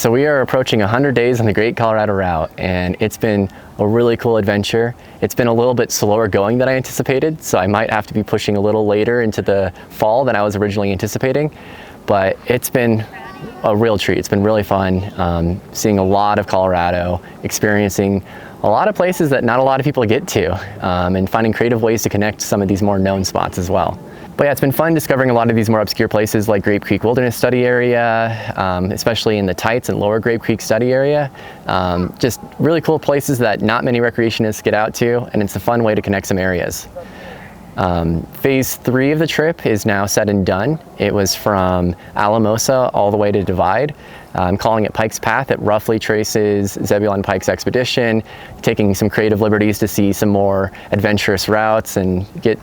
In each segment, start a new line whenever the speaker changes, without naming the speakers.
So we are approaching 100 days on the Great Colorado Route, and it's been a really cool adventure. It's been a little bit slower going than I anticipated, so I might have to be pushing a little later into the fall than I was originally anticipating, but it's been a real treat. It's been really fun, seeing a lot of Colorado, experiencing a lot of places that not a lot of people get to, and finding creative ways to connect some of these more known spots as well. But yeah, it's been fun discovering a lot of these more obscure places like Grape Creek Wilderness Study Area, especially in the Tights and Lower Grape Creek Study Area. Just really cool places that not many recreationists get out to, and it's a fun way to connect some areas. Phase 3 of the trip is now said and done. It was from Alamosa all the way to Divide. I'm calling it Pike's Path. It roughly traces Zebulon Pike's expedition, taking some creative liberties to see some more adventurous routes and get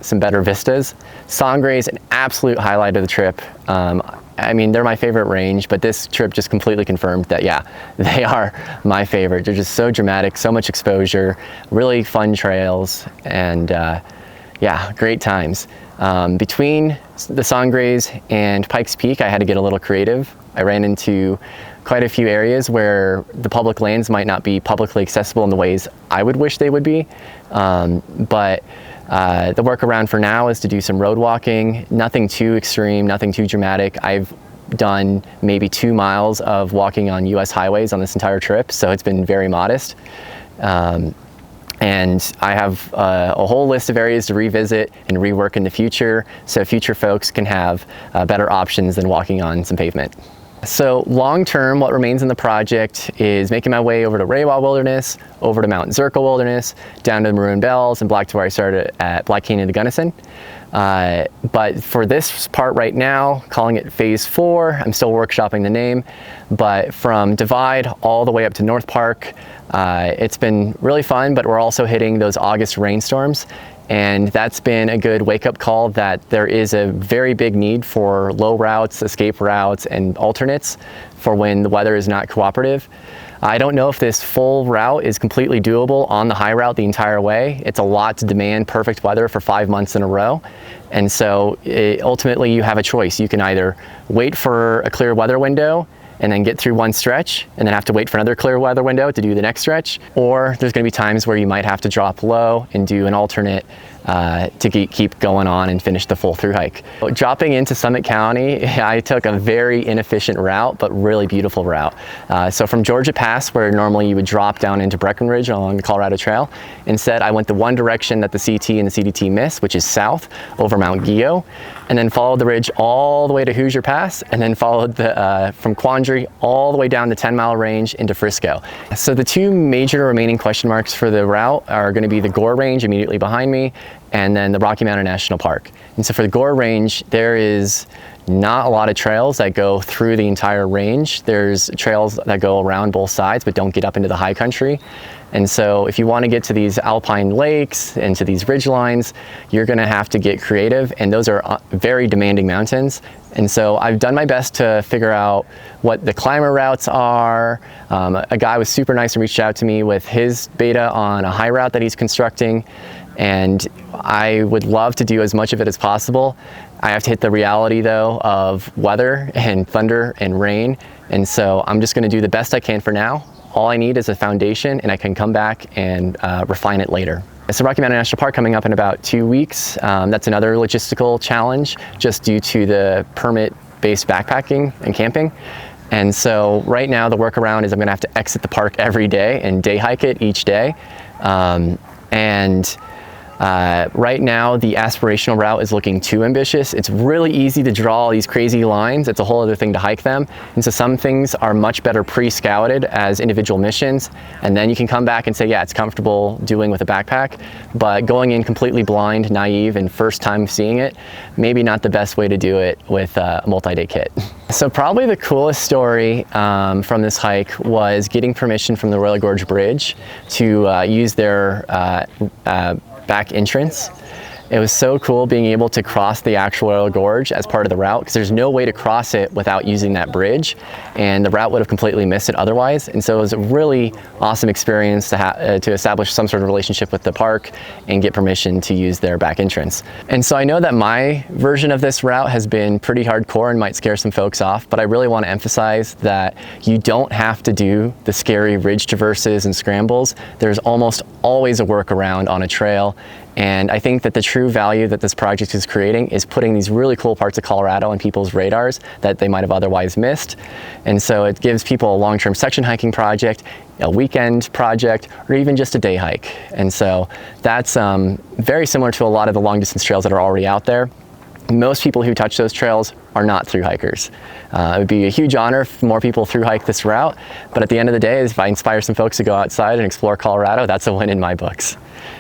some better vistas. Sangre is an absolute highlight of the trip. I mean, they're my favorite range, but this trip just completely confirmed that, yeah, they are my favorite. They're just so dramatic, so much exposure, really fun trails, and yeah, great times. Between the Sangres and Pikes Peak, I had to get a little creative. I ran into quite a few areas where the public lands might not be publicly accessible in the ways I would wish they would be. But the workaround for now is to do some road walking, nothing too extreme, nothing too dramatic. I've done maybe 2 miles of walking on US highways on this entire trip, so it's been very modest. And I have a whole list of areas to revisit and rework in the future, so future folks can have better options than walking on some pavement. So long term, what remains in the project is making my way over to Rewa Wilderness, over to Mount Zirkle Wilderness, down to the Maroon Bells, and back to where I started at Black Canyon to Gunnison. But for this part right now, calling it Phase 4, I'm still workshopping the name, but from Divide all the way up to North Park, it's been really fun, but we're also hitting those August rainstorms. And that's been a good wake-up call that there is a very big need for low routes, escape routes, and alternates for when the weather is not cooperative. I don't know if this full route is completely doable on the high route the entire way. It's a lot to demand perfect weather for 5 months in a row. And so ultimately you have a choice. You can either wait for a clear weather window and then get through one stretch and then have to wait for another clear weather window to do the next stretch, or there's going to be times where you might have to drop low and do an alternate to keep going on and finish the full through hike. Dropping into Summit County, I took a very inefficient route, but really beautiful route. So from Georgia Pass, where normally you would drop down into Breckenridge along the Colorado Trail, instead I went the one direction that the CT and the CDT miss, which is south over Mount Gio, and then followed the ridge all the way to Hoosier Pass, and then followed from Quandary all the way down the 10-mile range into Frisco. So the two major remaining question marks for the route are going to be the Gore Range immediately behind me, and then the Rocky Mountain National Park. And so for the Gore Range, there is not a lot of trails that go through the entire range. There's trails that go around both sides but don't get up into the high country. And so if you want to get to these alpine lakes and to these ridgelines, you're going to have to get creative, and those are very demanding mountains. And so I've done my best to figure out what the climber routes are. A guy was super nice and reached out to me with his beta on a high route that he's constructing, and I would love to do as much of it as possible. I have to hit the reality though of weather and thunder and rain, and so I'm just going to do the best I can for now. All I need is a foundation, and I can come back and refine it later. So Rocky Mountain National Park coming up in about 2 weeks. That's another logistical challenge just due to the permit-based backpacking and camping. And so right now the workaround is I'm going to have to exit the park every day and day hike it each day. Right now the aspirational route is looking too ambitious. It's really easy to draw these crazy lines. It's a whole other thing to hike them. And so some things are much better pre-scouted as individual missions, and then you can come back and say, yeah, it's comfortable doing with a backpack. But going in completely blind, naive, and first time seeing it, maybe not the best way to do it with a multi-day kit. So probably the coolest story from this hike was getting permission from the Royal Gorge Bridge to use their back entrance. It was so cool being able to cross the actual Royal Gorge as part of the route, because there's no way to cross it without using that bridge, and the route would have completely missed it otherwise. And so it was a really awesome experience to establish some sort of relationship with the park and get permission to use their back entrance. And so I know that my version of this route has been pretty hardcore and might scare some folks off, but I really want to emphasize that you don't have to do the scary ridge traverses and scrambles. There's almost always a workaround on a trail. And I think that the true value that this project is creating is putting these really cool parts of Colorado on people's radars that they might have otherwise missed. And so it gives people a long-term section hiking project, a weekend project, or even just a day hike. And so that's very similar to a lot of the long distance trails that are already out there. Most people who touch those trails are not thru hikers. It would be a huge honor if more people thru hike this route, but at the end of the day, if I inspire some folks to go outside and explore Colorado, that's a win in my books.